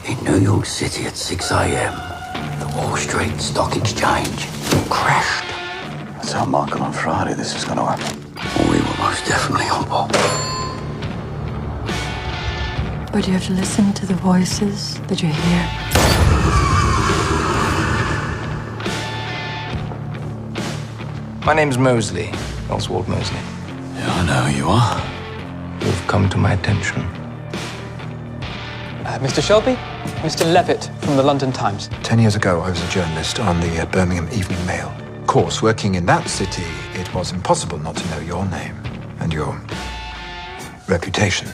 In New York City at 6 a.m., the Wall Street Stock Exchange crashed. I told Michael on Friday this was going to happen. We were most definitely on board. But you have to listen to the voices that you hear. My name's Mosley, Oswald Mosley. Yeah, I know who you are. You've come to my attention. Mr. Shelby, Mr. Levitt from the London Times. 10 years ago, I was a journalist on the Birmingham Evening Mail. Of course, working in that city, it was impossible not to know your name and your reputation.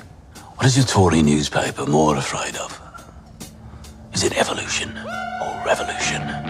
What is your Tory newspaper more afraid of? Is it evolution or revolution?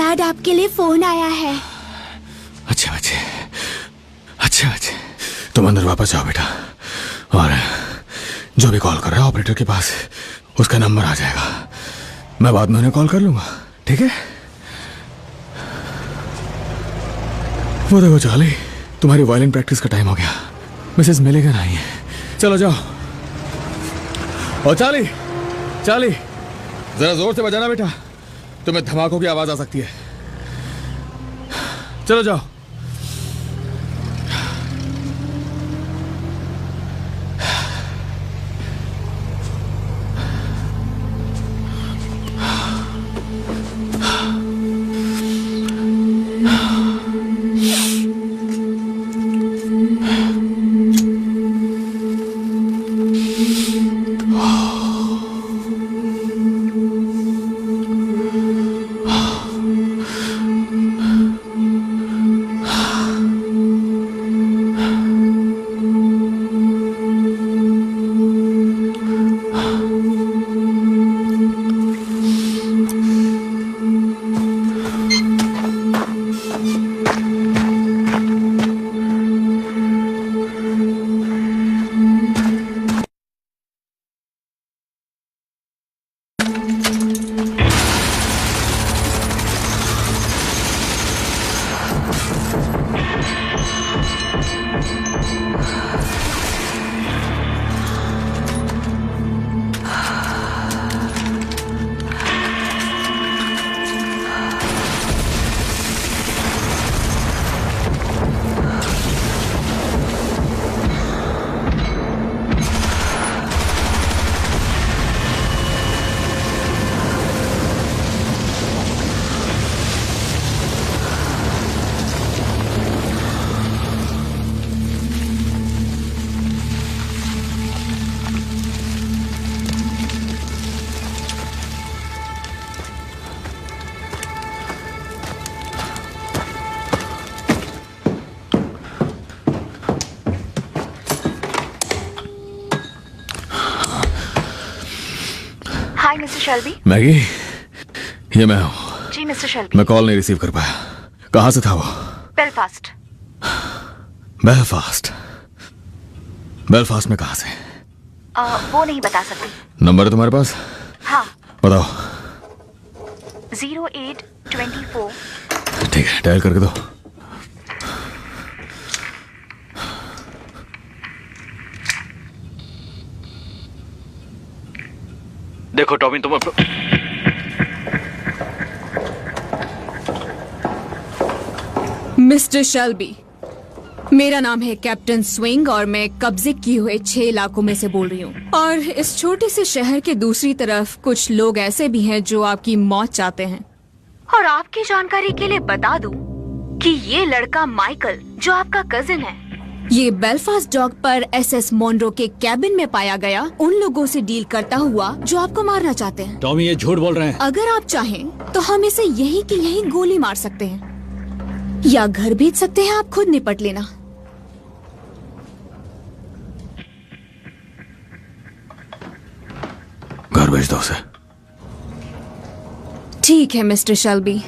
Dad आपके लिए phone आया है। अच्छे बच्चे, अच्छे बच्चे, तुम अंदर वापस जाओ बेटा, और जो भी कॉल कर रहा है ऑपरेटर के पास उसका नंबर आ जाएगा, मैं बाद में उन्हें कॉल कर लूंगा, ठीक है? वो देखो चार्ली, तुम्हारी वायलिन प्रैक्टिस का टाइम हो गया, मिसेस मिलेगा नहीं है, चलो जाओ। और चार्ली, चार्ली जरा जोर से बजाना बेटा, तुम्हें धमाकों की आवाज आ सकती है, चलो जाओ। हाय मिस्टर शेल्बी। मैगी, ये मैं हूँ। जी मिस्टर शेल्बी। मैं कॉल नहीं रिसीव कर पाया, कहाँ से था वो? बेलफास्ट। बेलफास्ट? बेलफास्ट में कहाँ से? वो नहीं बता सकती। नंबर है तुम्हारे पास? हाँ। बताओ। 0824। ठीक है, डायल करके दो। देखो टॉमी, तुम मिस्टर शेल्बी, मेरा नाम है कैप्टन स्विंग और मैं कब्जे किए हुए 6 इलाकों में से बोल रही हूँ। और इस छोटे से शहर के दूसरी तरफ कुछ लोग ऐसे भी हैं जो आपकी मौत चाहते हैं। और आपकी जानकारी के लिए बता दूं कि ये लड़का माइकल जो आपका कजिन है, ये बेलफास्ट डॉक पर एसएस मोनरो के कैबिन में पाया गया उन लोगों से डील करता हुआ जो आपको मारना चाहते हैं। टॉमी ये झूठ बोल रहे हैं। अगर आप चाहें तो हम इसे यहीं की यहीं गोली मार सकते हैं या घर भेज सकते हैं, आप खुद निपट लेना। घर भेज दो उसे। ठीक है मिस्टर शेल्बी,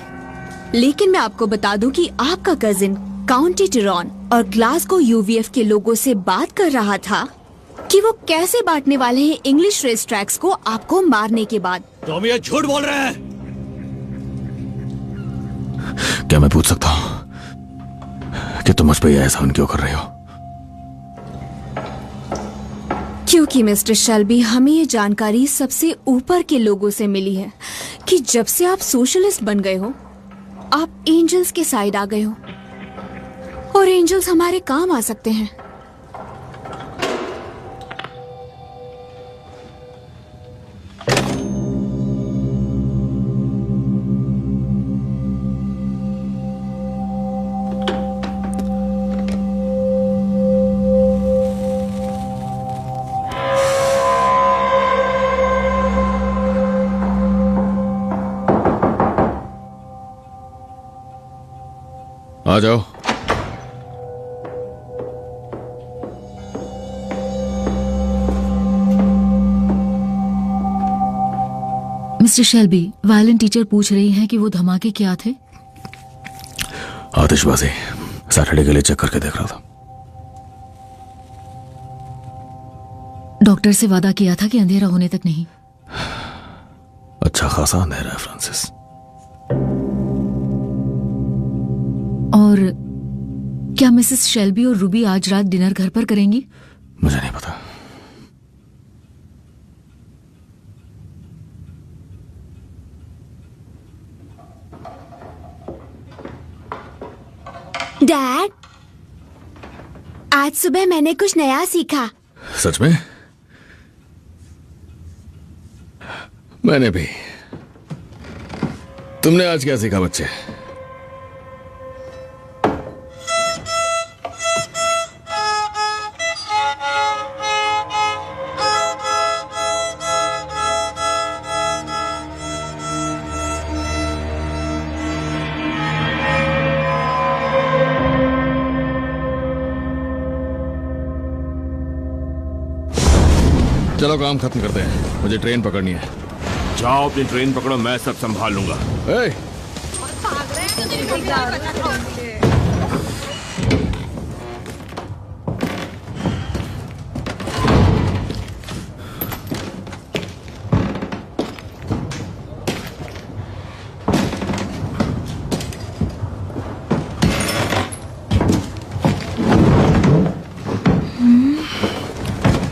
लेकिन मैं आपको बता दूं कि आपका कजिन काउंटी टिरॉन और ग्लासगो यूवीएफ के लोगों से बात कर रहा था कि वो कैसे बांटने वाले हैं इंग्लिश रेस ट्रैक्स को आपको मारने के बाद। टॉमी ये झूठ बोल रहे हैं। क्या मैं पूछ सकता हूँ कि तुम मुझ पे ये एहसान क्यों कर रहे हो? क्योंकि मिस्टर शेल्बी, हमें ये जानकारी सबसे ऊपर के लोगों से मिली है कि जब से आप सोशलिस्ट बन गए हो, आप एंजल्स के साइड आ गए हो और एंजल्स हमारे काम आ सकते हैं। आ जाओ। मिस्टर शेल्बी, वायलिन टीचर पूछ रही हैं कि वो धमाके क्या थे। आतिशबाजी सैटरडे के लिए चेक करके देख रहा था। डॉक्टर से वादा किया था कि अंधेरा होने तक नहीं। अच्छा खासा अंधेरा है फ्रांसिस। और क्या मिसेस शेल्बी और रूबी आज रात डिनर घर पर करेंगी? मुझे नहीं पता। डैड, आज सुबह मैंने कुछ नया सीखा। सच में? मैंने भी। तुमने आज क्या सीखा बच्चे? चलो काम खत्म करते हैं, मुझे ट्रेन पकड़नी है। जाओ अपनी ट्रेन पकड़ो, मैं सब संभाल लूंगा।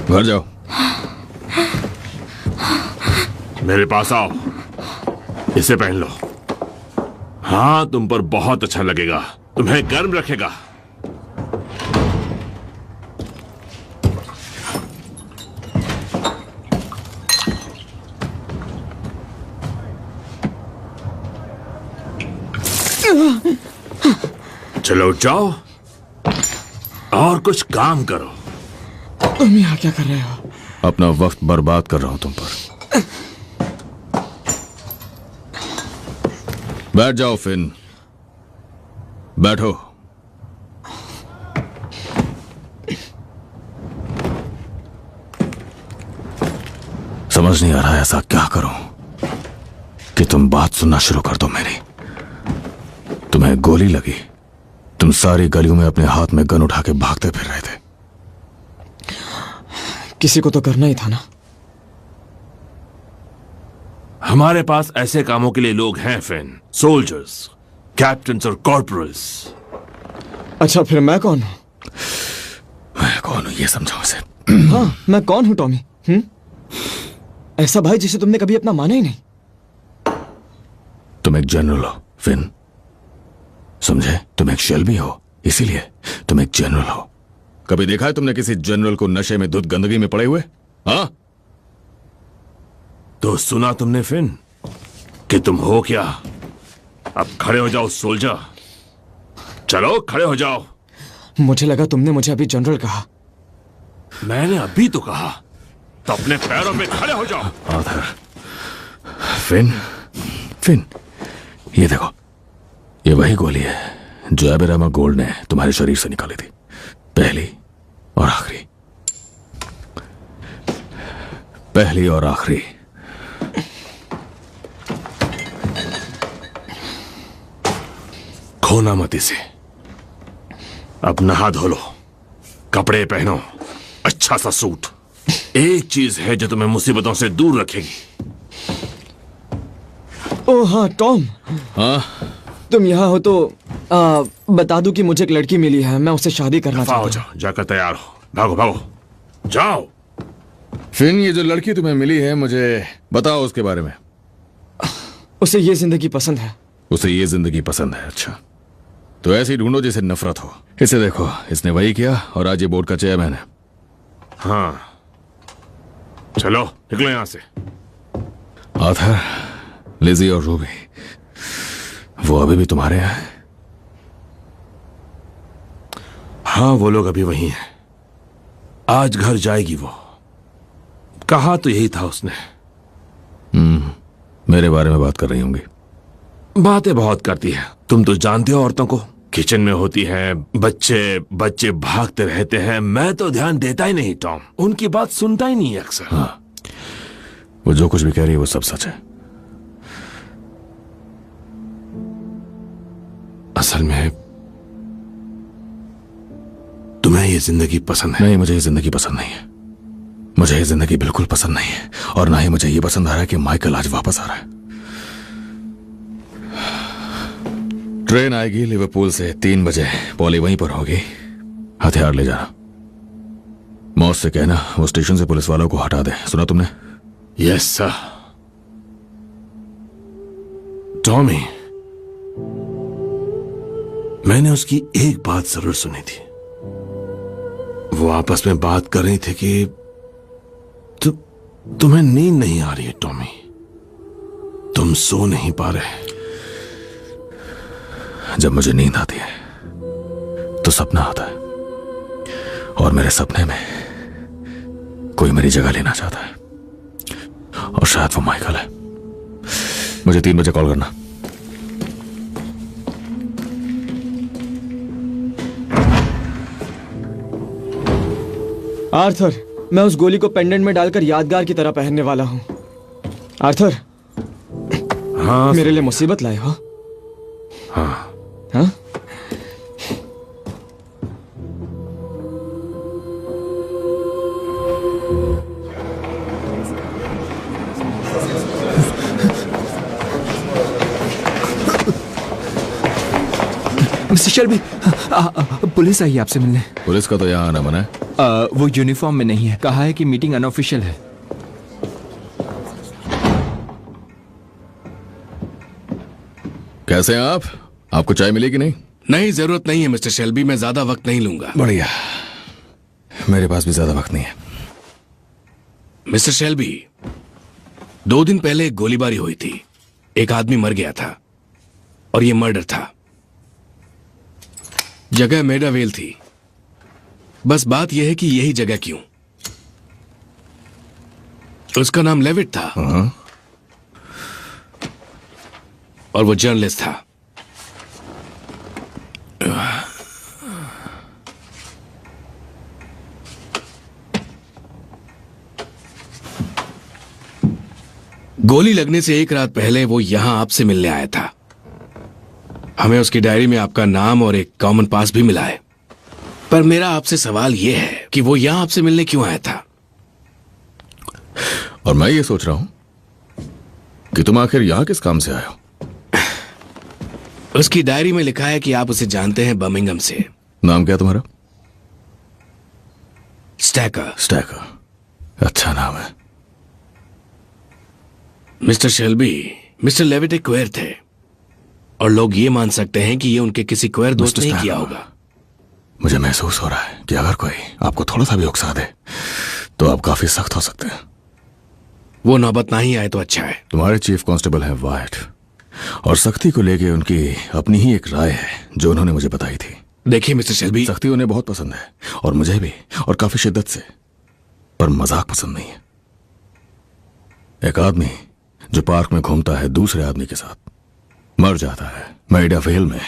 घर जाओ। मेरे पास आओ, इसे पहन लो। हाँ, तुम पर बहुत अच्छा लगेगा, तुम्हें गर्म रखेगा। चलो जाओ और कुछ काम करो। तुम यहाँ क्या कर रहे हो? अपना वक्त बर्बाद कर रहा हूं तुम पर। बैठ जाओ फिन, बैठो। समझ नहीं आ रहा ऐसा क्या करूं कि तुम बात सुनना शुरू कर दो मेरी। तुम्हें गोली लगी, तुम सारी गलियों में अपने हाथ में गन उठा के भागते फिर रहे थे। किसी को तो करना ही था ना। हमारे पास ऐसे कामों के लिए लोग हैं फिन, सोल्जर्स, कैप्टन्स और कॉर्पोरल्स। अच्छा, फिर मैं कौन हूं? मैं कौन हूं ये समझाओ इसे। हाँ, मैं कौन हूं टॉमी? ऐसा भाई जिसे तुमने कभी अपना माना ही नहीं। तुम एक जनरल हो फिन, समझे? तुम एक शेल्बी हो, इसीलिए तुम एक जनरल हो। कभी देखा है तुमने किसी जनरल को नशे में धुत गंदगी में पड़े हुए? हाँ, तो सुना तुमने फिन कि तुम हो क्या? अब खड़े हो जाओ सोल्जर, चलो खड़े हो जाओ। मुझे लगा तुमने मुझे अभी जनरल कहा। मैंने अभी तो कहा, तो अपने पैरों पे खड़े हो जाओ। आधर। फिन, फिन, ये देखो, ये वही गोली है जो एबेरामा गोल्ड ने तुम्हारे शरीर से निकाली थी, पहली और आखिरी। पहली और आखिरी। खोना मत इसे। अब नहा धो लो, कपड़े पहनो, अच्छा सा सूट। एक चीज है जो तुम्हें मुसीबतों से दूर रखेगी। ओह हाँ टॉम। हाँ, तुम यहाँ हो तो बता दूं कि मुझे एक लड़की मिली है, मैं उससे शादी करना चाहता हूँ। जाओ, जाकर तैयार हो, भागो भागो, जाओ। फिन, ये जो लड़की तुम्हें मिली है, मुझे बताओ उसके बारे में। उसे ये जिंदगी पसंद है। उसे ये जिंदगी पसंद है? अच्छा, तो ऐसी ढूंढो जिसे नफरत हो। इसे देखो, इसने वही किया और आज ये बोर्ड का चेयरमैन है। हाँ, चलो निकलो यहां से। आर्थर, लिजी और रूबी, वो अभी भी तुम्हारे यहाँ हैं? हाँ, वो लोग अभी वही हैं। आज घर जाएगी वो, कहा तो यही था उसने। मेरे बारे में बात कर रही होंगी। बातें बहुत करती है, तुम तो जानते हो औरतों को। किचन में होती हैं, बच्चे भागते रहते हैं। मैं तो ध्यान देता ही नहीं टॉम, उनकी बात सुनता ही नहीं अक्सर। हाँ, वो जो कुछ भी कह रही है वो सब सच है। असल में तुम्हें ये जिंदगी पसंद है? नहीं, मुझे ये जिंदगी पसंद नहीं है। मुझे ये जिंदगी बिल्कुल पसंद नहीं है, और ना ही मुझे ये पसंद आ रहा है कि माइकल आज वापस आ रहा है। ट्रेन आएगी लिवरपूल से 3 बजे, पॉली वहीं पर होगी। हथियार ले जाना। मॉस से कहना वो स्टेशन से पुलिस वालों को हटा दे। सुना तुमने? Yes sir. टॉमी, मैंने उसकी एक बात जरूर सुनी थी। वो आपस में बात कर रही थी कि तुम्हें नींद नहीं आ रही है टॉमी, तुम सो नहीं पा रहे। जब मुझे नींद आती है तो सपना आता है, और मेरे सपने में कोई मेरी जगह लेना चाहता है, और शायद वो माइकल है। मुझे 3 बजे कॉल करना। आर्थर, मैं उस गोली को पेंडेंट में डालकर यादगार की तरह पहनने वाला हूं। आर्थर, हाँ मेरे लिए मुसीबत लाए हो? हाँ। हाँ? मिस्टर शेल्बी, पुलिस आई है आपसे मिलने। पुलिस का तो यहाँ आना मना है। वो यूनिफॉर्म में नहीं है, कहा है कि मीटिंग अनऑफिशियल है। कैसे हैं आप? आपको चाय मिलेगी नहीं? नहीं, जरूरत नहीं है मिस्टर शेल्बी, मैं ज्यादा वक्त नहीं लूंगा। बढ़िया, मेरे पास भी ज्यादा वक्त नहीं है। मिस्टर शेल्बी, 2 दिन पहले एक गोलीबारी हुई थी, एक आदमी मर गया था, और ये मर्डर था। जगह मेडावेल थी। बस बात यह है कि यही जगह क्यों? उसका नाम लेविट था, और वो जर्नलिस्ट था। गोली लगने से 1 रात पहले वो यहां आपसे मिलने आया था। हमें उसकी डायरी में आपका नाम और एक कॉमन पास भी मिला है। पर मेरा आपसे सवाल यह है कि वो यहां आपसे मिलने क्यों आया था? और मैं ये सोच रहा हूं कि तुम आखिर यहां किस काम से आए हो? उसकी डायरी में लिखा है कि आप उसे जानते हैं बर्मिंघम से। नाम क्या तुम्हारा? स्टैकर। स्टैकर, अच्छा नाम है। मिस्टर शेल्बी, मिस्टर लेविट एक क्वेर थे, और लोग ये मान सकते हैं कि ये उनके किसी क्वेर दोस्त ने ही किया होगा। मुझे महसूस हो रहा है कि अगर कोई आपको थोड़ा सा भी उकसा दे तो आप काफी सख्त हो सकते हैं। वो नौबत ना ही आए तो अच्छा है। तुम्हारे चीफ कांस्टेबल हैं वाइट, और सख्ती को लेके उनकी अपनी ही एक राय है जो उन्होंने मुझे बताई थी। देखिए मिस्टर शेल्बी, सख्ती उन्हें बहुत पसंद है, और मुझे भी, और काफी शिद्दत से, पर मजाक पसंद नहीं है। एक आदमी जो पार्क में घूमता है दूसरे आदमी के साथ, मर जाता है मेडावेल में,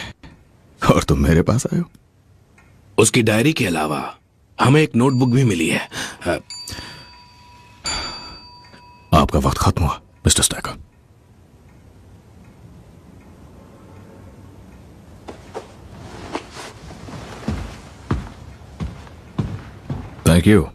और तुम मेरे पास आए हो। उसकी डायरी के अलावा हमें एक नोटबुक भी मिली है। आपका वक्त खत्म हुआ mister stacker. Thank you.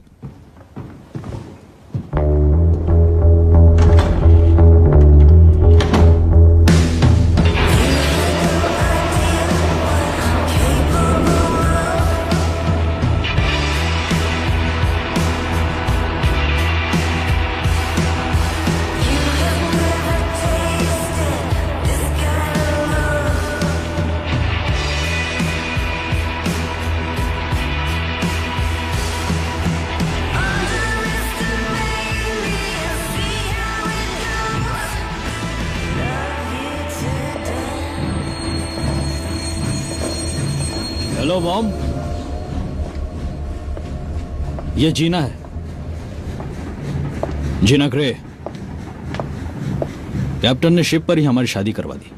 Hello mom, ये जीना है, जीना ग्रे। कैप्टन ने शिप पर ही हमारी शादी करवा दी।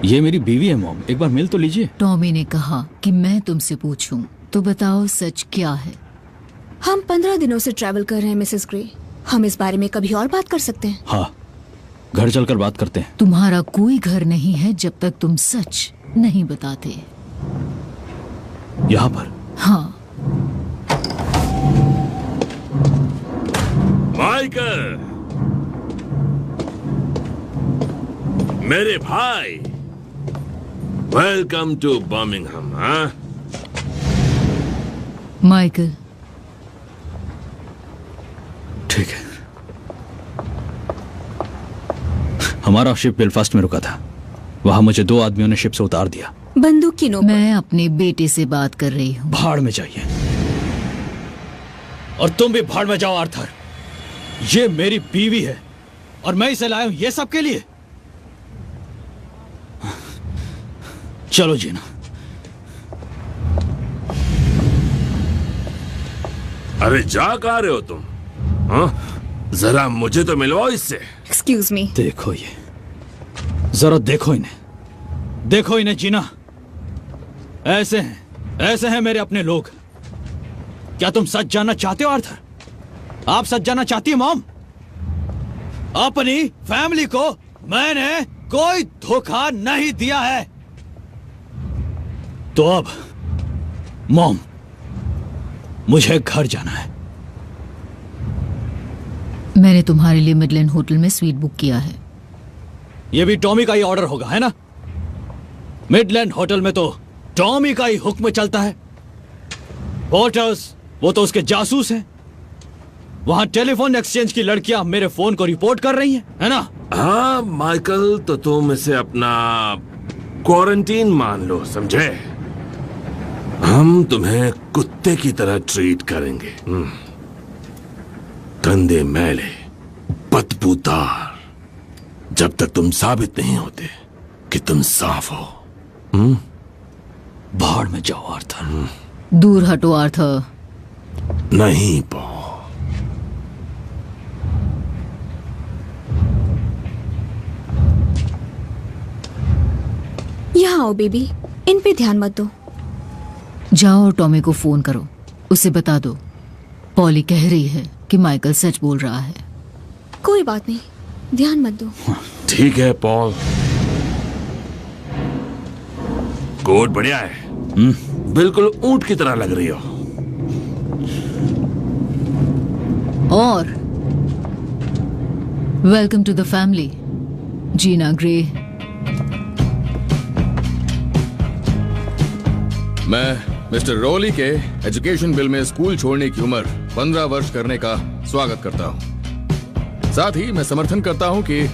ये मेरी बीवी है मॉम, एक बार मिल तो लीजिए। टॉमी ने कहा कि मैं तुमसे पूछूं, तो बताओ सच क्या है? हम 15 दिनों से ट्रैवल कर रहे हैं मिसेस ग्रे। हम इस बारे में कभी और बात कर सकते हैं। हाँ, घर चलकर बात करते हैं। तुम्हारा कोई घर नहीं है जब तक तुम सच नहीं बताते। यहाँ पर? हाँ। माइकल, मेरे भाई, वेलकम टू बर्मिंघम। हाँ, माइकल। ठीक है। हमारा शिप बेलफास्ट में रुका था। वहां मुझे 2 आदमियों ने शिप से उतार दिया। बंदूक की नोक। मैं अपने बेटे से बात कर रही हूँ। भाड़ में जाइए। और तुम भी भाड़ में जाओ आर्थर। ये मेरी बीवी है और मैं इसे लाया हूं ये सब के लिए। चलो जीना। अरे जा कहाँ रहे हो तुम? हाँ, जरा मुझे तो मिलवाओ इससे। Excuse me. देखो ये, जरा देखो इन्हें, देखो इन्हें जीना। ऐसे हैं मेरे अपने लोग। क्या तुम सच जानना चाहते हो आर्थर? आप सच जानना चाहती है मॉम? अपनी फैमिली को मैंने कोई धोखा नहीं दिया है। तो अब मॉम, मुझे घर जाना है। मैंने तुम्हारे लिए मिडलैंड होटल में स्वीट बुक किया है। यह भी टॉमी का ही ऑर्डर होगा, है ना? मिडलैंड होटल में तो टॉमी का ही हुक्म चलता है। पोर्टर्स, वो तो उसके जासूस हैं। वहां टेलीफोन एक्सचेंज की लड़कियां मेरे फोन को रिपोर्ट कर रही हैं, है ना? हाँ माइकल, तो तुम इसे अपना क्वारंटीन मान लो, समझे? हम तुम्हें कुत्ते की तरह ट्रीट करेंगे। गंदे मैले, बदबूदार, जब तक तुम साबित नहीं होते कि तुम साफ हो। भाड़ में जाओ आर्थर। दूर हटो आर्थर। नहीं पो। यहाँ आओ बेबी, इन पे ध्यान मत दो। जाओ और टॉमी को फोन करो, उसे बता दो पॉली कह रही है कि माइकल सच बोल रहा है। कोई बात नहीं, ध्यान मत दो। ठीक है पॉल, कोट बढ़िया है। बिल्कुल ऊंट की तरह लग रही हो। और welcome to the family, Gina Grey. मैं मिस्टर रोली के एजुकेशन बिल में स्कूल छोड़ने की उम्र 15 वर्ष करने का स्वागत करता हूँ। साथ ही मैं समर्थन करता हूँ कि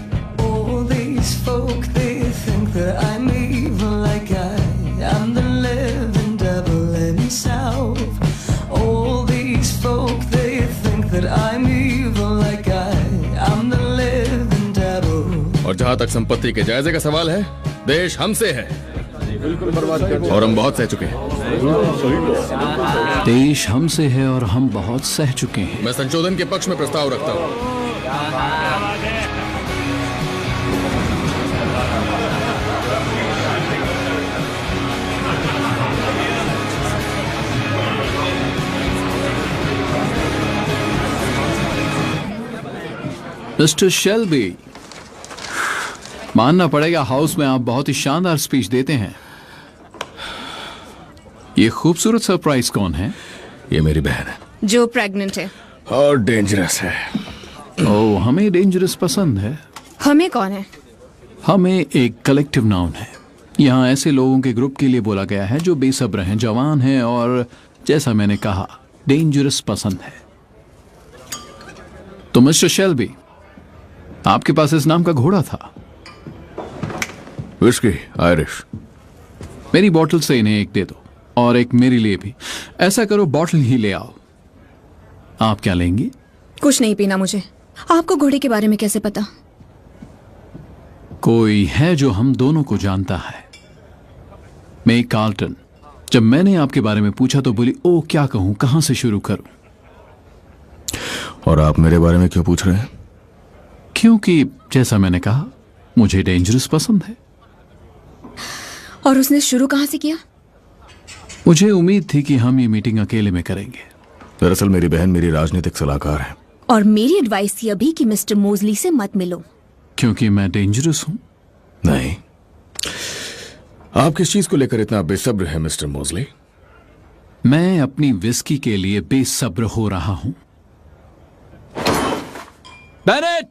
और जहाँ तक संपत्ति के जायजे का सवाल है, देश हमसे है और हम बहुत सह चुके हैं। देश हमसे है और हम बहुत सह चुके हैं। मैं संशोधन के पक्ष में प्रस्ताव रखता हूँ। मिस्टर शेल्बी, मानना पड़ेगा हाउस में आप बहुत ही शानदार स्पीच देते हैं। ये खूबसूरत सरप्राइज कौन है? ये मेरी बहन है जो प्रेग्नेंट है और डेंजरस है। ओह, हमें डेंजरस पसंद है। हमें कौन है? हमें एक कलेक्टिव नाउन है। यहाँ ऐसे लोगों के ग्रुप के लिए बोला गया है जो बेसब्र हैं, जवान हैं और जैसा मैंने कहा डेंजरस पसंद है। तो मिस्टर शेल्बी, आपके पास इस नाम का घोड़ा था? Whisky Irish. मेरी बोतल से इन्हें एक दे दो और एक मेरे लिए भी। ऐसा करो, बोतल ही ले आओ। आप क्या लेंगी? कुछ नहीं पीना मुझे। आपको घोड़े के बारे में कैसे पता? कोई है जो हम दोनों को जानता है। मैं कार्लटन। जब मैंने आपके बारे में पूछा तो बोली, ओ क्या कहूं, कहां से शुरू करूं? और आप मेरे बारे में क्यों पूछ रहे हैं? क्योंकि जैसा मैंने कहा, मुझे डेंजरस पसंद है। और उसने शुरू कहां से किया? मुझे उम्मीद थी कि हम ये मीटिंग अकेले में करेंगे। दरअसल मेरी बहन मेरी राजनीतिक सलाहकार है। और मेरी एडवाइस थी अभी कि मिस्टर मोजली से मत मिलो। क्योंकि मैं डेंजरस हूं? नहीं। आप किस चीज को लेकर इतना बेसब्र हैं मिस्टर मोजली? मैं अपनी विस्की के लिए बेसब्र हो रहा हूं। बेनेट!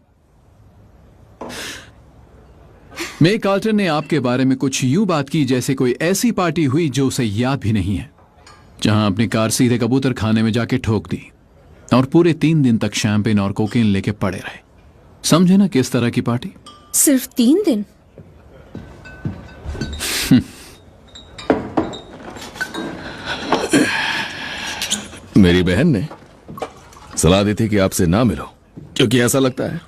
मे कार्ल्टन ने आपके बारे में कुछ यूं बात की जैसे कोई ऐसी पार्टी हुई जो उसे याद भी नहीं है, जहां अपनी कार सीधे कबूतर खाने में जाके ठोक दी और पूरे 3 दिन तक शैंपेन और कोकेन लेके पड़े रहे। समझे ना किस तरह की पार्टी? सिर्फ 3 दिन? मेरी बहन ने सलाह दी थी कि आपसे ना मिलो, क्योंकि ऐसा लगता है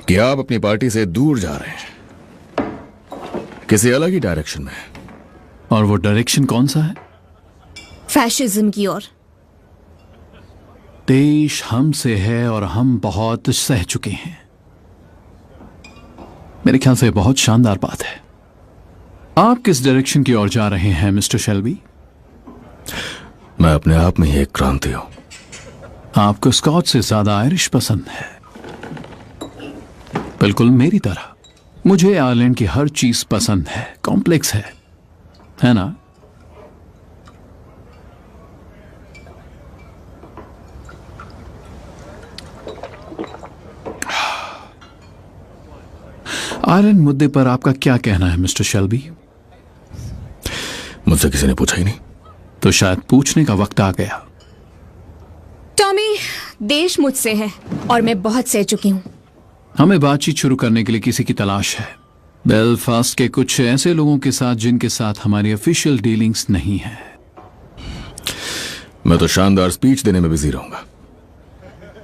कि आप अपनी पार्टी से दूर जा रहे हैं, किसी अलग ही डायरेक्शन में। और वो डायरेक्शन कौन सा है? फैशिज्म की ओर। देश हमसे है और हम बहुत सह चुके हैं। मेरे ख्याल से बहुत शानदार बात है। आप किस डायरेक्शन की ओर जा रहे हैं मिस्टर शेल्बी? मैं अपने आप में ही एक क्रांति हूं। आपको स्कॉच से ज्यादा आयरिश पसंद है। बिल्कुल मेरी तरह। मुझे आयरलैंड की हर चीज पसंद है, कॉम्प्लेक्स है ना? आयरलैंड मुद्दे पर आपका क्या कहना है मिस्टर शेल्बी? मुझसे किसी ने पूछा ही नहीं, तो शायद पूछने का वक्त आ गया। टॉमी, देश मुझसे है और मैं बहुत सह चुकी हूं। हमें बातचीत शुरू करने के लिए किसी की तलाश है, बेलफास्ट के कुछ ऐसे लोगों के साथ जिनके साथ हमारी ऑफिशियल डीलिंग्स नहीं है। मैं तो शानदार स्पीच देने में बिजी रहूंगा।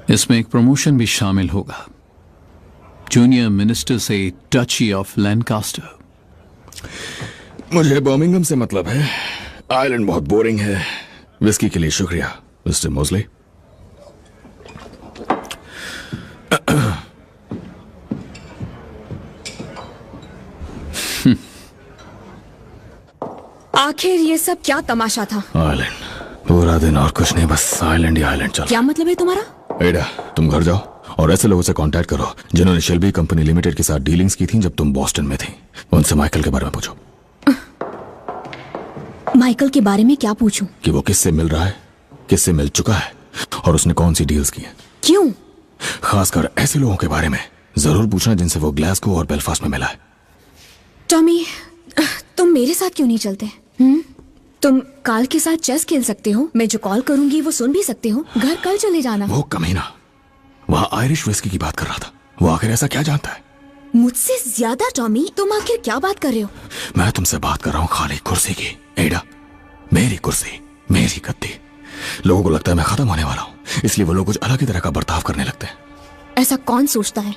इसमें एक प्रमोशन भी शामिल होगा, जूनियर मिनिस्टर से डची ऑफ लैंकास्टर। मुझे बर्मिंघम से मतलब है। आइलैंड बहुत बोरिंग है। विस्की के लिए शुक्रिया मिस्टर मोज़ली। आखिर ये सब क्या तमाशा था? आइलैंड, पूरा दिन और कुछ नहीं, बस आइलैंड ही आइलैंड चल। क्या मतलब है तुम्हारा? एडा, तुम घर जाओ और ऐसे लोगों से कांटेक्ट करो जिन्होंने शेल्बी कंपनी लिमिटेड के साथ डीलिंग्स की थी जब तुम बॉस्टन में थी। उनसे माइकल के बारे में पूछो। माइकल के बारे में क्या पूछूं? कि वो किससे मिल रहा है, किससे मिल चुका है और उसने कौन सी डील्स की हैं। क्यों? खासकर ऐसे लोगों के बारे में जरूर पूछना जिनसे वो ग्लासगो और बेलफास्ट में मिला है। टॉमी, तुम मेरे साथ क्यों नहीं चलते? तुम काल के साथ चेस खेल सकते हो, मैं जो कॉल करूंगी वो सुन भी सकते हो। घर कल चले जाना। वो कमीना वहां आयरिश विस्की की बात कर रहा था, वो आखिर ऐसा क्या जानता है? मुझसे ज्यादा। टॉमी, तुम आखिर क्या बात कर रहे हो? मैं तुमसे बात कर रहा हूँ खाली कुर्सी की। एडा, मेरी कुर्सी, मेरी गद्दी। लोगों को लगता है मैं खत्म होने वाला हूँ, इसलिए वो लोग कुछ अलग ही तरह का बर्ताव करने लगते हैं। ऐसा कौन सोचता है?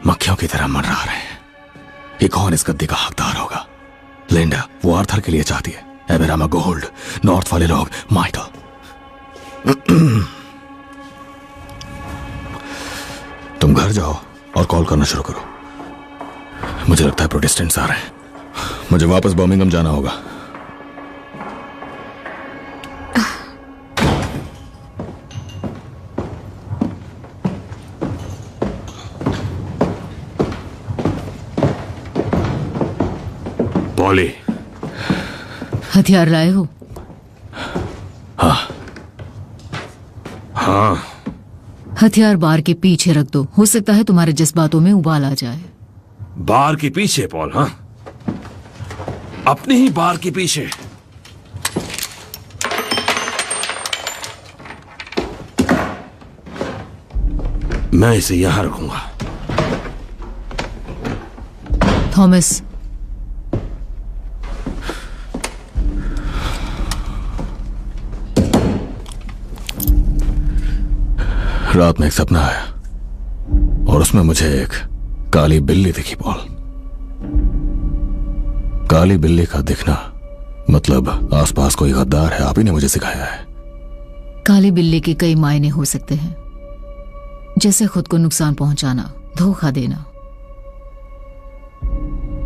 मक्खियों की तरह मंडरा रहे हैं। ये कौन इस गद्दी का हकदार होगा? लिंडा, वो आर्थर के लिए चाहती है। एबेरामा गोल्ड, नॉर्थ वाले लोग, माइकल। तुम घर जाओ और कॉल करना शुरू करो। मुझे लगता है प्रोटेस्टेंट्स आ रहे हैं। मुझे वापस बर्मिंघम जाना होगा। पॉली, हथियार लाए हो? हाँ। हथियार बार के पीछे रख दो, हो सकता है तुम्हारे जज्बातों में उबाल आ जाए। बार के पीछे पॉल? हाँ, अपने ही बार के पीछे। मैं इसे यहां रखूंगा। थॉमस, रात में एक सपना आया और उसमें मुझे एक काली बिल्ली दिखी। पॉल, काली बिल्ली का दिखना मतलब आसपास कोई गद्दार है। आप ही ने मुझे सिखाया है। काली बिल्ली के कई मायने हो सकते हैं, जैसे खुद को नुकसान पहुंचाना, धोखा देना।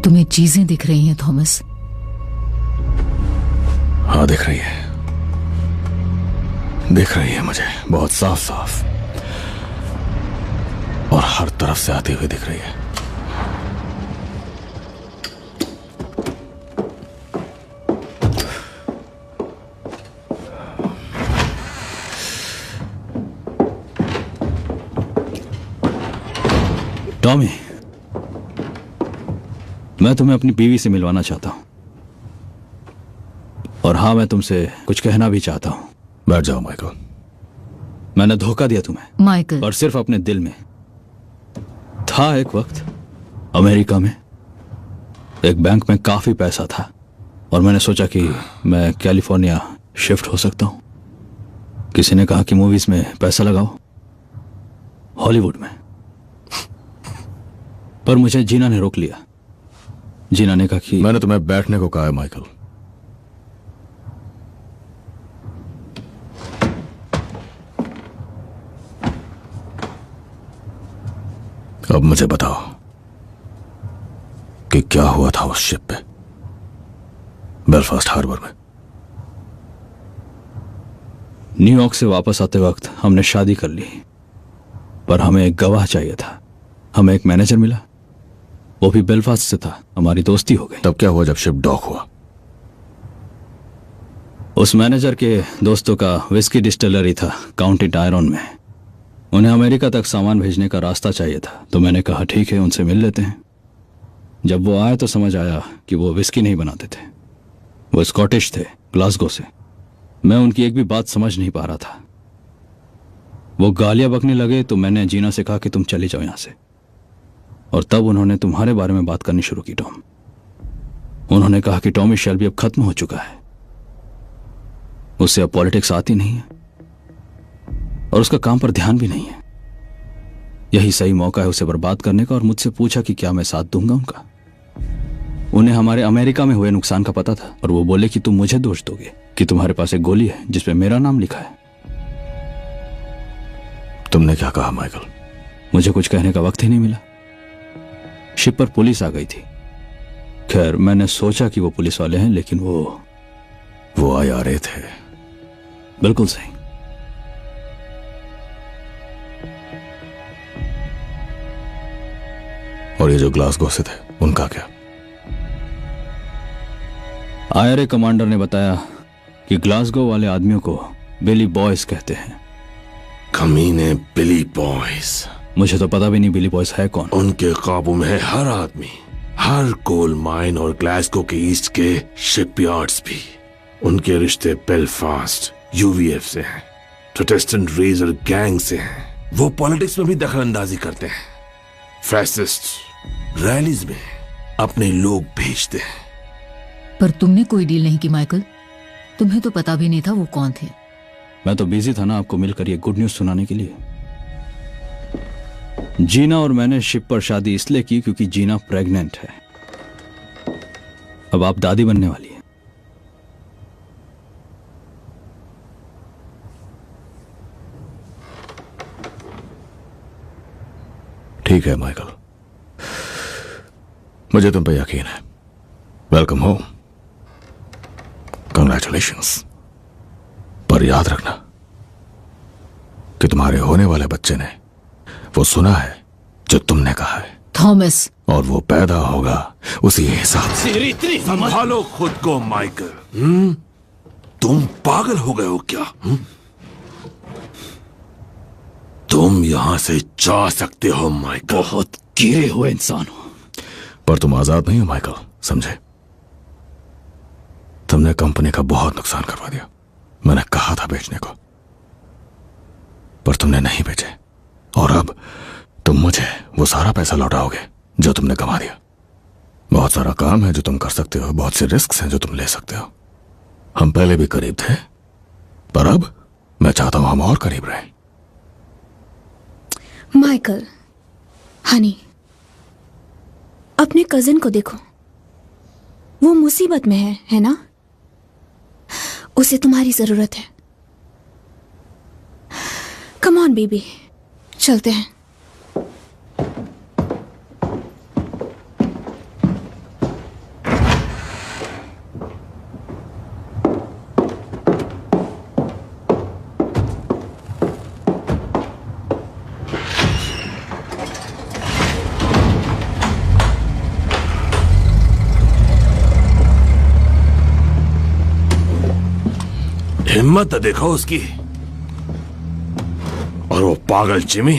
तुम्हें चीजें दिख रही हैं थॉमस? हाँ, दिख रही है, दिख रही है मुझे बहुत साफ साफ और हर तरफ से आती हुई दिख रही है। टॉमी, मैं तुम्हें अपनी बीवी से मिलवाना चाहता हूं, और हाँ, मैं तुमसे कुछ कहना भी चाहता हूं। बैठ जाओ माइकल। मैंने धोखा दिया तुम्हें माइकल, और सिर्फ अपने दिल में। था एक वक्त अमेरिका में एक बैंक में काफी पैसा था, और मैंने सोचा कि मैं कैलिफोर्निया शिफ्ट हो सकता हूं। किसी ने कहा कि मूवीज में पैसा लगाओ, हॉलीवुड में। पर मुझे जीना ने रोक लिया। जीना ने कहा कि मैंने तुम्हें बैठने को कहा है माइकल। अब मुझे बताओ कि क्या हुआ था उस शिप पे, बेलफास्ट हार्बर में। न्यूयॉर्क से वापस आते वक्त हमने शादी कर ली, पर हमें एक गवाह चाहिए था। हमें एक मैनेजर मिला, वो भी बेलफास्ट से था। हमारी दोस्ती हो गई। तब क्या हुआ जब शिप डॉक हुआ? उस मैनेजर के दोस्तों का विस्की डिस्टिलरी था काउंटी टायरन में। उन्हें अमेरिका तक सामान भेजने का रास्ता चाहिए था, तो मैंने कहा ठीक है, उनसे मिल लेते हैं। जब वो आए तो समझ आया कि वो विस्की नहीं बनाते थे, वो स्कॉटिश थे, ग्लासगो से। मैं उनकी एक भी बात समझ नहीं पा रहा था। वो गालियां बकने लगे, तो मैंने जीना से कहा कि तुम चली जाओ यहां से। और तब उन्होंने तुम्हारे बारे में बात करनी शुरू की, टॉम। उन्होंने कहा कि टॉमी शेल्बी अब खत्म हो चुका है, उससे अब पॉलिटिक्स आती नहीं है, और उसका काम पर ध्यान भी नहीं है। यही सही मौका है उसे बर्बाद करने का। और मुझसे पूछा कि क्या मैं साथ दूंगा उनका। उन्हें हमारे अमेरिका में हुए नुकसान का पता था, और वो बोले कि तुम मुझे दोष दोगे कि तुम्हारे पास एक गोली है जिसपे मेरा नाम लिखा है। तुमने क्या कहा माइकल? मुझे कुछ कहने का वक्त ही नहीं मिला। शिप पर पुलिस आ गई थी। खैर, मैंने सोचा कि वो पुलिस वाले हैं, लेकिन वो IRA थे। बिल्कुल सही। और ये जो ग्लासगो से थे, उनका क्या? IRA कमांडर ने बताया कि ग्लासगो वाले आदमियों को बिली बॉयज कहते हैं। कमीने बिली बॉयज। मुझे तो पता भी नहीं बिली बॉयज है कौन। उनके काबू में है हर आदमी, हर कोल माइन और ग्लासगो के ईस्ट के शिपयार्ड्स भी। उनके रिश्ते बेलफास्ट UVF से हैं, प्रोटेस्टेंट रेजर गैंग से हैं। वो पॉलिटिक्स में भी दखलंदाजी करते हैं, फैसिस्ट रैलीज में अपने लोग भेजते हैं। पर तुमने कोई डील नहीं की माइकल। तुम्हें तो पता भी नहीं था वो कौन थे। मैं तो बिजी था ना आपको मिलकर ये गुड न्यूज सुनाने के लिए। जीना और मैंने शिप पर शादी इसलिए की क्योंकि जीना प्रेग्नेंट है। अब आप दादी बनने वाली है। ठीक है माइकल, मुझे तुम पे यकीन है। Welcome home, congratulations. पर याद रखना कि तुम्हारे होने वाले बच्चे ने वो सुना है जो तुमने कहा है, थॉमस, और वो पैदा होगा उसी हिसाब से। संभालो खुद को माइकल। तुम पागल हो गए हो क्या? तुम यहां से जा सकते हो माइकल। बहुत गिरे हुए इंसान हो। पर तुम आजाद नहीं हो माइकल, समझे? तुमने कंपनी का बहुत नुकसान करवा दिया। मैंने कहा था बेचने को, पर तुमने नहीं बेचे, और अब तुम मुझे वो सारा पैसा लौटाओगे जो तुमने कमा दिया। बहुत सारा काम है जो तुम कर सकते हो, बहुत से रिस्क हैं जो तुम ले सकते हो। हम पहले भी करीब थे, पर अब मैं चाहता हूं हम और करीब रहें। माइकल, हनी, अपने कजिन को देखो, वो मुसीबत में है ना? उसे तुम्हारी जरूरत है। कम ऑन बेबी, चलते हैं। हिम्मत तो देखो उसकी। और वो पागल जिमी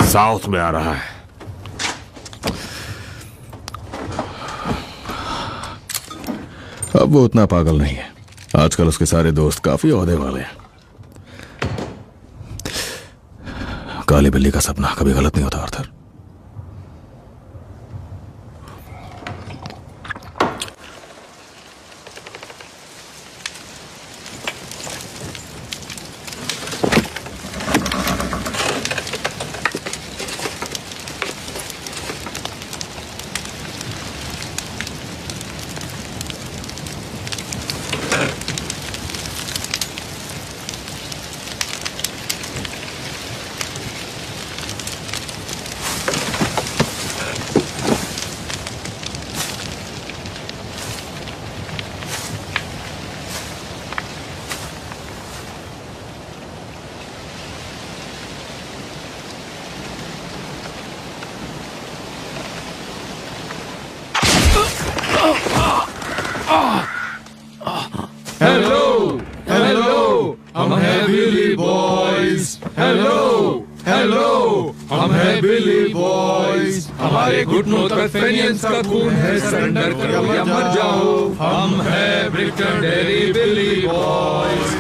साउथ में आ रहा है। अब वो उतना पागल नहीं है। आजकल उसके सारे दोस्त काफी ओहदे वाले हैं। काली बिल्ली का सपना कभी गलत नहीं होता आर्थर। का खून है, सरेंडर करो या मर जाओ। हम है ब्रिक्टन डेरी बिली बॉयज।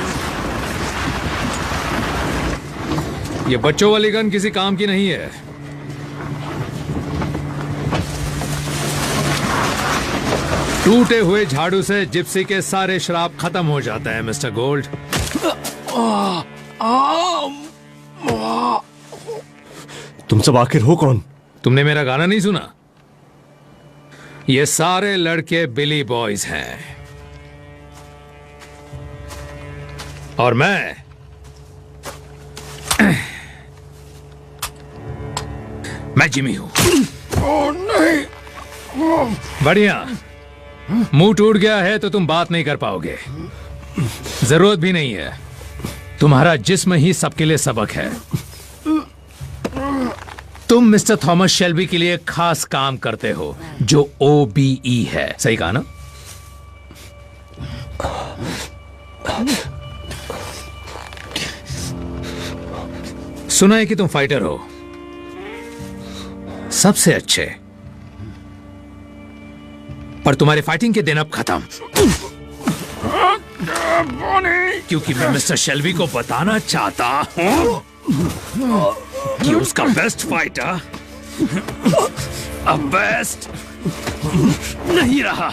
ये बच्चों वाली गन किसी काम की नहीं है। टूटे हुए झाड़ू से जिप्सी के सारे शराब खत्म हो जाते हैं मिस्टर गोल्ड। तुम सब आखिर हो कौन? तुमने मेरा गाना नहीं सुना? ये सारे लड़के बिली बॉयज हैं और मैं जिमी हूं। नहीं। बढ़िया, मुंह टूट गया है तो तुम बात नहीं कर पाओगे। जरूरत भी नहीं है, तुम्हारा जिस्म ही सबके लिए सबक है। तुम मिस्टर थॉमस शेल्बी के लिए खास काम करते हो जो OBE है, सही कहा ना? सुना है कि तुम फाइटर हो, सबसे अच्छे, पर तुम्हारे फाइटिंग के दिन अब खत्म। क्योंकि मैं मिस्टर शेल्बी को बताना चाहता हूं कि उसका बेस्ट फाइटर अब बेस्ट नहीं रहा।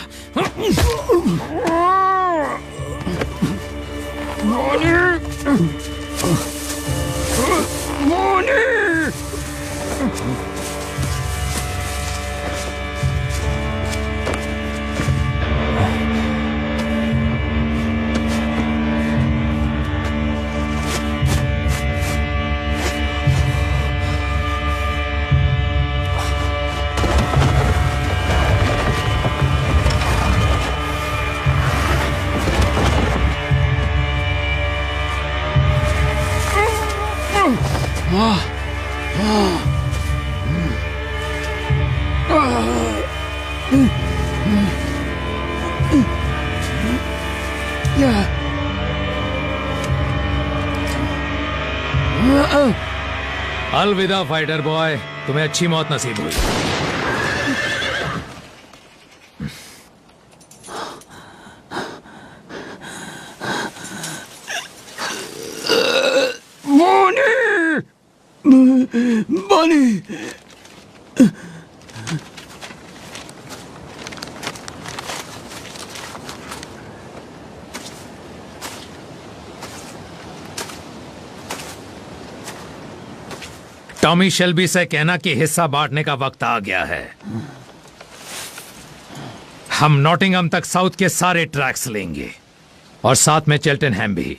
अलविदा फाइटर बॉय, तुम्हें अच्छी मौत नसीब हुई। बनी टॉमी शेल्बी से कहना कि हिस्सा बांटने का वक्त आ गया है। हम नॉटिंघम तक साउथ के सारे ट्रैक्स लेंगे और साथ में चेल्टनहैम भी,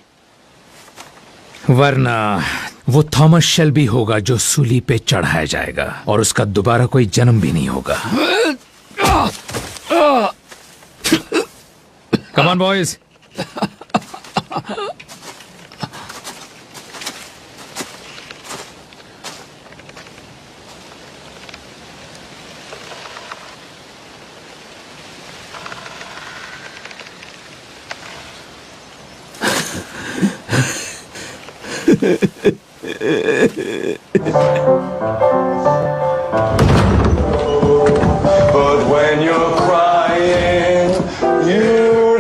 वरना वो थॉमस शेल्बी होगा जो सूली पे चढ़ाया जाएगा और उसका दोबारा कोई जन्म भी नहीं होगा। Come on boys. But when you're crying, you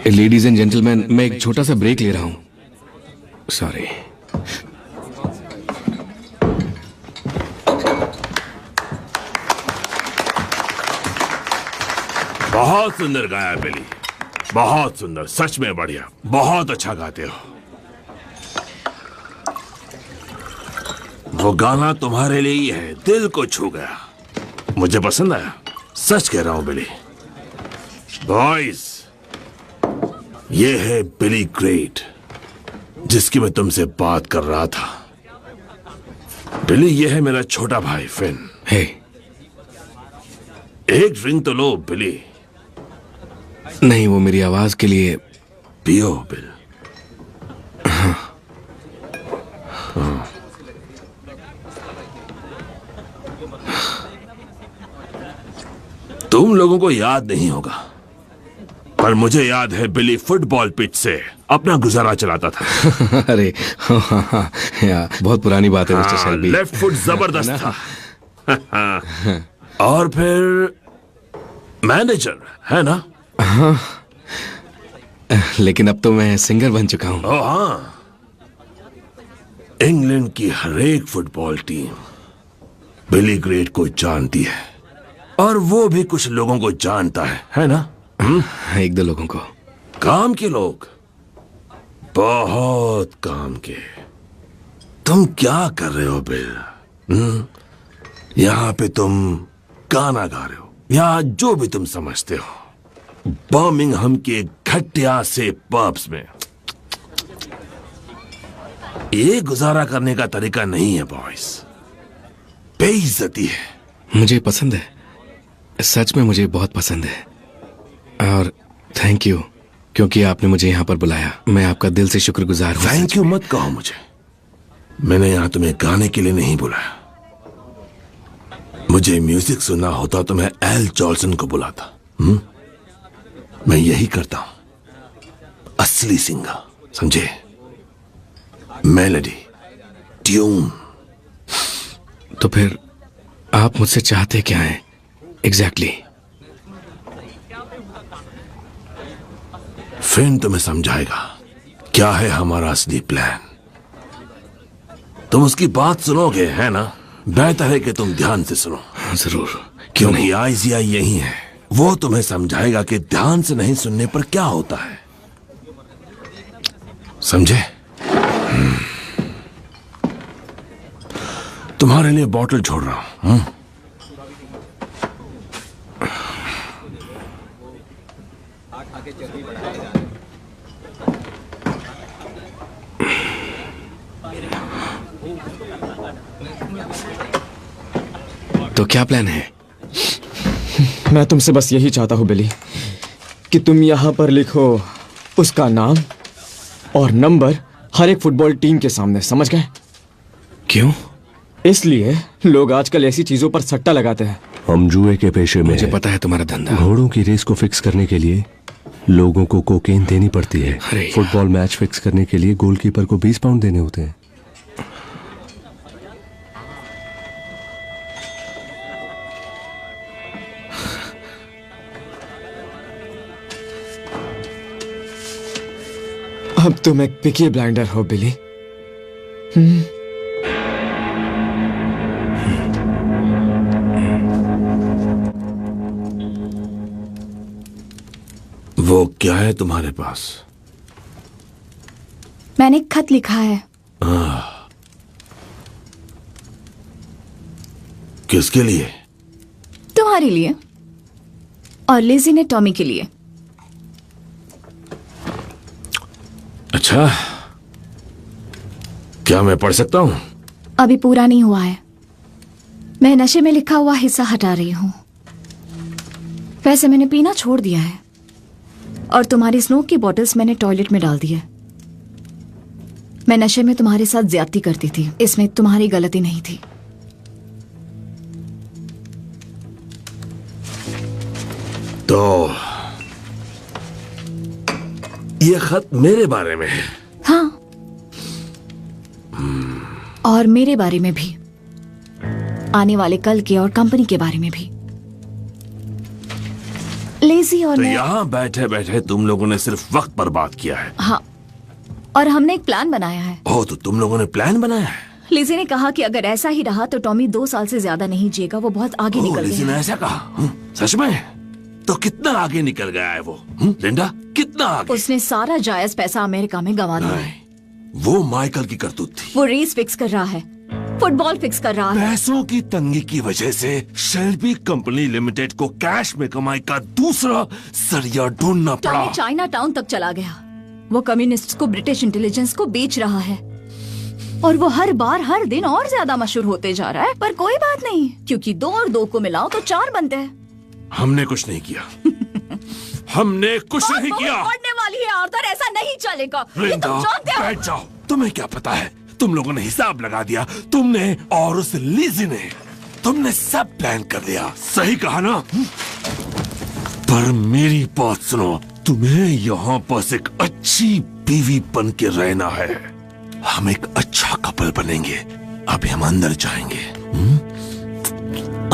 ladies and gentleman, मैं एक छोटा सा ब्रेक ले रहा हूं। सॉरी। बहुत सुंदर गाया बिली, बहुत सुंदर, सच में बढ़िया, बहुत अच्छा गाते हो। वो गाना तुम्हारे लिए ही है, दिल को छू गया, मुझे पसंद आया, सच कह रहा हूं बिली। बॉयज, ये है बिली ग्रेट, जिसकी मैं तुमसे बात कर रहा था। बिली, ये है मेरा छोटा भाई फिन। हे, एक ड्रिंक तो लो बिली। नहीं, वो मेरी आवाज के लिए। पियो बिल। हाँ। तुम लोगों को याद नहीं होगा, पर मुझे याद है बिली फुटबॉल पिच से अपना गुजारा चलाता था। अरे हाँ, बहुत पुरानी बात है मिस्टर शेल्बी। लेफ्ट फुट जबरदस्त था। और फिर मैनेजर है ना? हाँ, लेकिन अब तो मैं सिंगर बन चुका हूं। ओ हाँ, इंग्लैंड की हर एक फुटबॉल टीम बिली ग्रेट को जानती है, और वो भी कुछ लोगों को जानता है ना? एक दो लोगों को। काम के लोग, बहुत काम के। तुम क्या कर रहे हो बिल? यहाँ पे तुम गाना गा रहे हो, या जो भी तुम समझते हो, बर्मिंघम के घटिया से पब्स में। ये गुजारा करने का तरीका नहीं है बॉयज, बेइज्जती है। मुझे पसंद है, सच में मुझे बहुत पसंद है, और थैंक यू क्योंकि आपने मुझे यहाँ पर बुलाया। मैं आपका दिल से शुक्रगुजार हूँ। थैंक यू मत कहो मुझे, मैंने यहाँ तुम्हें गाने के लिए नहीं बुलाया। मुझे म्यूजिक सुनना होता तो मैं एल जॉल्सन को बुलाता। मैं यही करता हूं, असली सिंगर, समझे? Melody, tune. तो फिर आप मुझसे चाहते क्या हैं एग्जैक्टली? फिन तुम्हें समझाएगा क्या है हमारा असली प्लान। तुम उसकी बात सुनोगे, है ना? बेहतर है कि तुम ध्यान से सुनो। जरूर, क्योंकि आइजिया यही है, वो तुम्हें समझाएगा कि ध्यान से नहीं सुनने पर क्या होता है, समझे? तुम्हारे लिए बॉटल छोड़ रहा हूं। तो क्या प्लान है? मैं तुमसे बस यही चाहता हूं बिली, कि तुम यहां पर लिखो उसका नाम और नंबर हर एक फुटबॉल टीम के सामने, समझ गए? क्यों? इसलिए लोग आजकल ऐसी चीजों पर सट्टा लगाते हैं। हम जुए के पेशे में, मुझे पता है तुम्हारा धंधा। घोड़ों की रेस को फिक्स करने के लिए लोगों को कोकेन देनी पड़ती है। फुटबॉल मैच फिक्स करने के लिए गोलकीपर को 20 पाउंड देने होते हैं। अब तुम एक पिकी ब्लाइंडर हो बिली। वो क्या है तुम्हारे पास? मैंने एक खत लिखा है। किसके लिए? तुम्हारे लिए, और लिजी ने टॉमी के लिए। अच्छा, क्या मैं पढ़ सकता हूं? अभी पूरा नहीं हुआ है। मैं नशे में लिखा हुआ हिस्सा हटा रही हूं। वैसे मैंने पीना छोड़ दिया है, और तुम्हारी स्नोक की बॉटल्स मैंने टॉयलेट में डाल दी है। मैं नशे में तुम्हारे साथ ज्यादती करती थी, इसमें तुम्हारी गलती नहीं थी। तो ये खत मेरे बारे में है? हाँ, और मेरे बारे में भी, आने वाले कल के और कंपनी के बारे में भी। लेजी और तो मैं। यहाँ बैठे बैठे तुम लोगों ने सिर्फ वक्त बर्बाद किया है। हाँ, और हमने एक प्लान बनाया है। ओह, तो तुम लोगों ने प्लान बनाया है? लिजी ने कहा कि अगर ऐसा ही रहा तो टॉमी 2 साल से ज्यादा नहीं जिएगा। वो बहुत आगे निकल लिजी गया ने है। ऐसा कहा? सच में? तो कितना आगे निकल गया है वो? लिंडा, कितना आगे? उसने सारा जायज पैसा अमेरिका में गंवा दिया। वो माइकल की करतूत थी। वो रेस फिक्स कर रहा है, फुटबॉल फिक्स कर रहा है। पैसों की तंगी की वजह से शेल्बी कंपनी लिमिटेड को कैश में कमाई का दूसरा जरिया ढूंढना पड़ा। टॉमी चाइना टाउन तक चला गया। वो कम्युनिस्ट को ब्रिटिश इंटेलिजेंस को बेच रहा है और वो हर बार हर दिन और ज्यादा मशहूर होते जा रहा है। पर कोई बात नहीं, क्योंकि 2 और 2 को मिलाओ तो 4 बनते हैं। हमने कुछ नहीं किया। हमने कुछ नहीं किया। पढ़ने वाली है आर्थर, ऐसा नहीं चलेगा। ये लिंडा, तुम जानते हो। बैठ जाओ। तुम्हें क्या पता है? तुम लोगों ने हिसाब लगा दिया, तुमने और उस लिजी ने। तुमने सब प्लान कर लिया। सही कहा ना? पर मेरी बात सुनो, तुम्हें यहाँ बस एक अच्छी बीवी बन के रहना है। हम एक अच्छा कपल बनेंगे। अभी हम अंदर जाएंगे।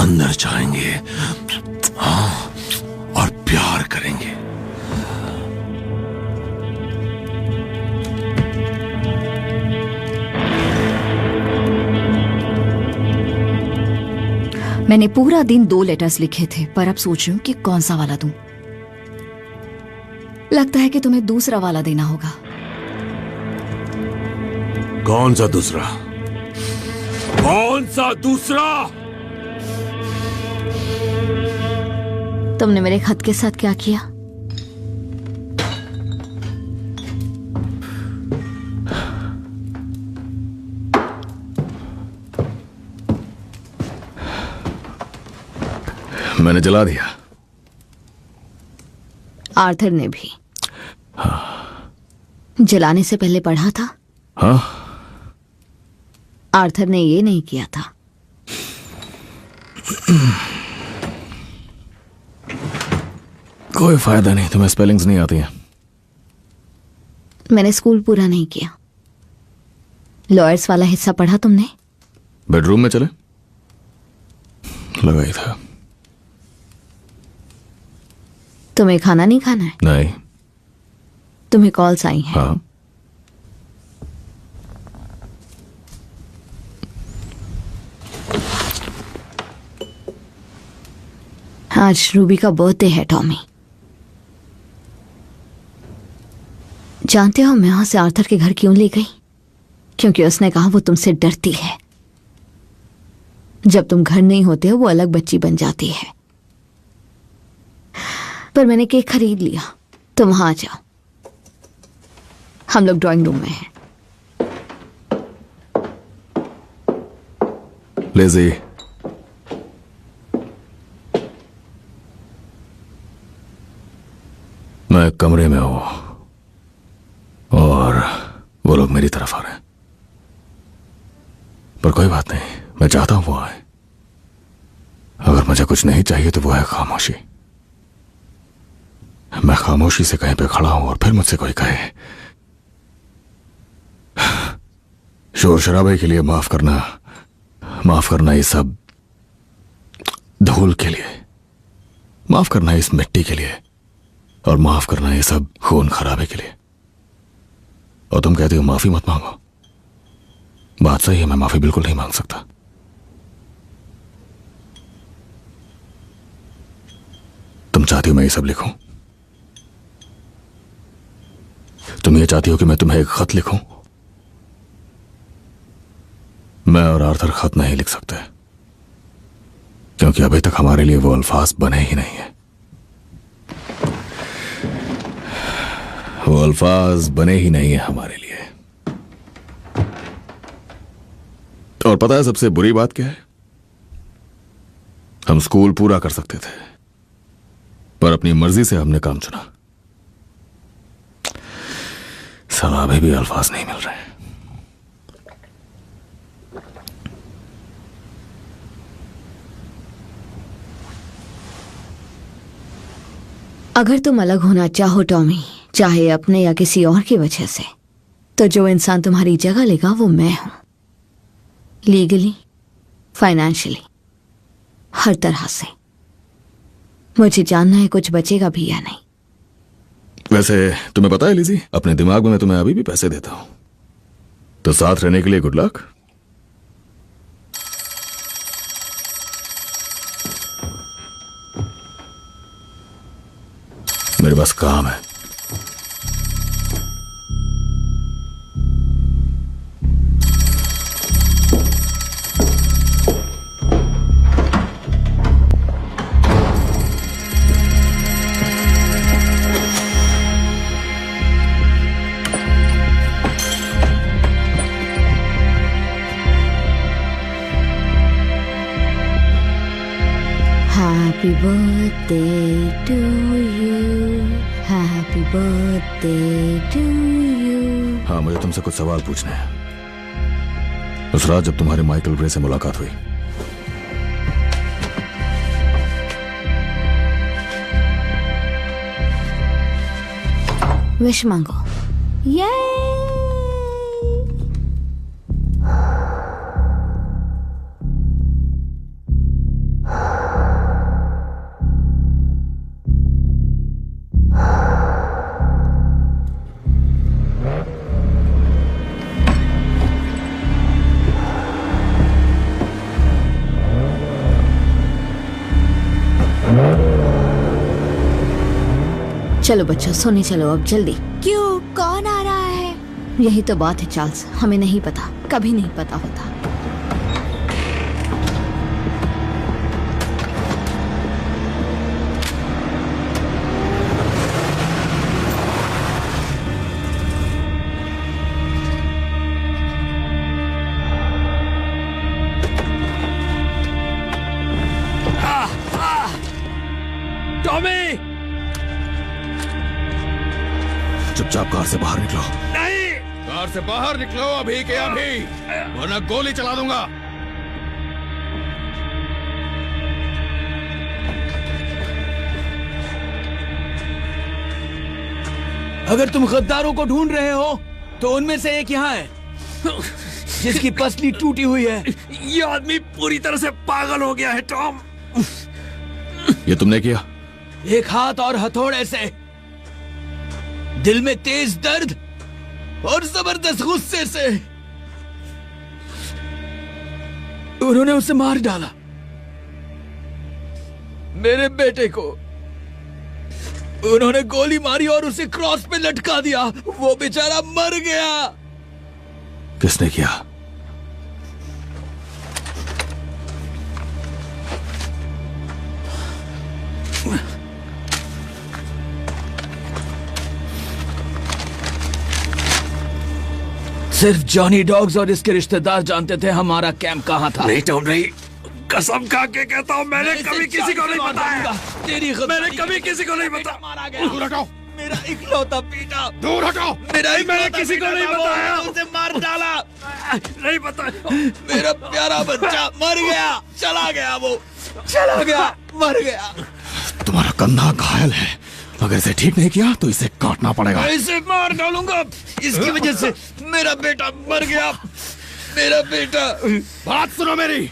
अंदर जाएंगे, हाँ, और प्यार करेंगे। मैंने पूरा दिन 2 लेटर्स लिखे थे, पर अब सोच रही हूँ कि कौन सा वाला दूं। लगता है कि तुम्हें दूसरा वाला देना होगा। कौन सा दूसरा? कौन सा दूसरा? तुमने मेरे खत के साथ क्या किया? मैंने जला दिया। आर्थर ने भी। जलाने से पहले पढ़ा था? हाँ। आर्थर ने ये नहीं किया था। कोई फायदा नहीं, तुम्हें स्पेलिंग्स नहीं आती हैं। मैंने स्कूल पूरा नहीं किया। लॉयर्स वाला हिस्सा पढ़ा तुमने? बेडरूम में चले? लगा ही था। तुम्हें खाना नहीं खाना है? नहीं। तुम्हें कॉल्स आई हैं? हाँ। आज रूबी का बर्थडे है टॉमी। जानते हो मैं वहां से आर्थर के घर क्यों ले गई? क्योंकि उसने कहा वो तुमसे डरती है। जब तुम घर नहीं होते हो वो अलग बच्ची बन जाती है। पर मैंने केक खरीद लिया। तुम वहां आ जाओ। हम लोग ड्राइंग रूम में हैं। लेजी, मैं कमरे में हूं और वो लोग मेरी तरफ आ रहे हैं। पर कोई बात नहीं, मैं चाहता हूं वो आए। अगर मुझे कुछ नहीं चाहिए तो वो है खामोशी। मैं खामोशी से कहीं पे खड़ा हूं और फिर मुझसे कोई कहे शोर शराबे के लिए माफ करना ये सब धूल के लिए, माफ करना इस मिट्टी के लिए, और माफ करना ये सब खून खराबे के लिए। और तुम कहते हो माफी मत मांगो। बात सही है, मैं माफी बिल्कुल नहीं मांग सकता। तुम चाहती हो मैं ये सब लिखूं? तुम ये चाहती हो कि मैं तुम्हें एक खत लिखूं? मैं और आर्थर खत नहीं लिख सकते, क्योंकि अभी तक हमारे लिए वो अल्फाज बने ही नहीं है। वो अल्फाज बने ही नहीं है हमारे लिए। और पता है सबसे बुरी बात क्या है? हम स्कूल पूरा कर सकते थे, पर अपनी मर्जी से हमने काम चुना। साला अभी भी अल्फाज नहीं मिल रहे। अगर तुम अलग होना चाहो टॉमी, चाहे अपने या किसी और की वजह से, तो जो इंसान तुम्हारी जगह लेगा वो मैं हूं। लीगली, फाइनेंशियली, हर तरह से। मुझे जानना है कुछ बचेगा भी या नहीं। वैसे तुम्हें पता है लिजी, अपने दिमाग में मैं तुम्हें अभी भी पैसे देता हूं, तो साथ रहने के लिए गुड लक। मेरे पास काम है। Happy birthday to you, happy birthday to you। हाँ, मुझे तुमसे कुछ सवाल पूछने हैं। उस रात जब तुम्हारे माइकल ग्रे से मुलाकात हुई, विश मांगो। ये चलो बच्चों सोने चलो अब जल्दी। क्यों, कौन आ रहा है? यही तो बात है चार्ल्स, हमें नहीं पता, कभी नहीं पता होता। टॉमी! चुपचाप कार से बाहर निकलो। नहीं! कार से बाहर निकलो अभी के अभी, वरना गोली चला दूंगा। अगर तुम गद्दारों को ढूंढ रहे हो तो उनमें से एक यहाँ है जिसकी पसली टूटी हुई है। ये आदमी पूरी तरह से पागल हो गया है टॉम। ये तुमने किया? एक हाथ और हथौड़े से, दिल में तेज दर्द और जबरदस्त गुस्से से उन्होंने उसे मार डाला। मेरे बेटे को उन्होंने गोली मारी और उसे क्रॉस पे लटका दिया। वो बेचारा मर गया। किसने किया? सिर्फ जॉनी डॉग्स और इसके रिश्तेदार जानते थे हमारा कैंप कहाँ था। नहीं टॉम नहीं, कसम खा के कहता हूँ मैंने कभी किसी को नहीं बताया। मैंने कभी किसी को नहीं बताया। दूर हटाओ, मेरा इकलौता बेटा। दूर हटाओ। मैंने किसी को नहीं बताया। उसे मार डाला। नहीं बताया। मेरा प्यारा बच्चा मर गया, चला गया, वो चला गया, मर गया। तुम्हारा कंधा घायल है, अगर इसे ठीक नहीं किया तो इसे काटना पड़ेगा। इसे मार डालूंगा, इसकी वजह से मेरा बेटा मर गया। मेरा बेटा। बात सुनो मेरी,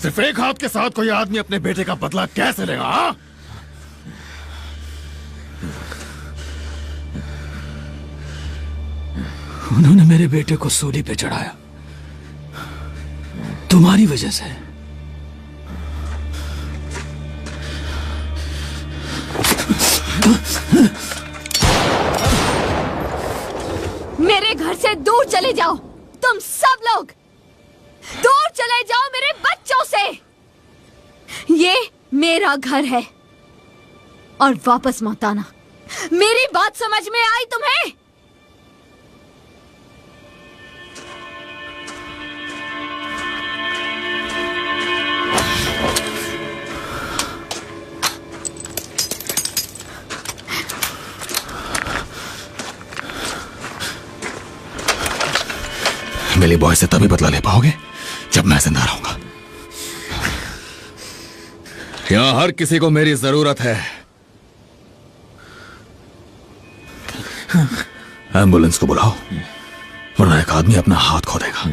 सिर्फ एक हाथ के साथ कोई आदमी अपने बेटे का बदला कैसे लेगा? हाँ? उन्होंने मेरे बेटे को सूली पे चढ़ाया तुम्हारी वजह से। मेरे घर से दूर चले जाओ, तुम सब लोग दूर चले जाओ मेरे बच्चों से। ये मेरा घर है और वापस मत आना। मेरी बात समझ में आई तुम्हें? मिली बॉय से तभी बदला ले पाओगे जब मैं जिंदा रहूंगा। यहां हर किसी को मेरी जरूरत है। एम्बुलेंस को बुलाओ, वरना एक आदमी अपना हाथ खो देगा।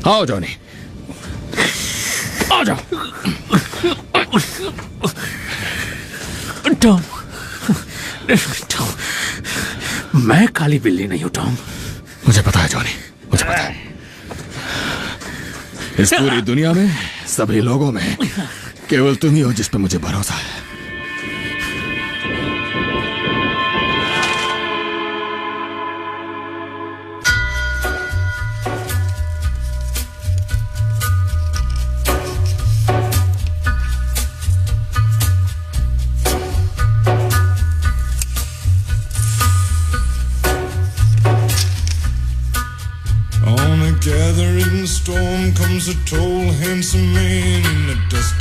आओ जॉनी, आ जाओ। टॉम, टॉम, मैं काली बिल्ली नहीं हूं टॉम। मुझे पता है जॉनी, मुझे पता है। इस पूरी दुनिया में, सभी लोगों में केवल तुम ही हो जिस पे मुझे भरोसा है। On a gathering storm comes a tall, handsome man in a dusty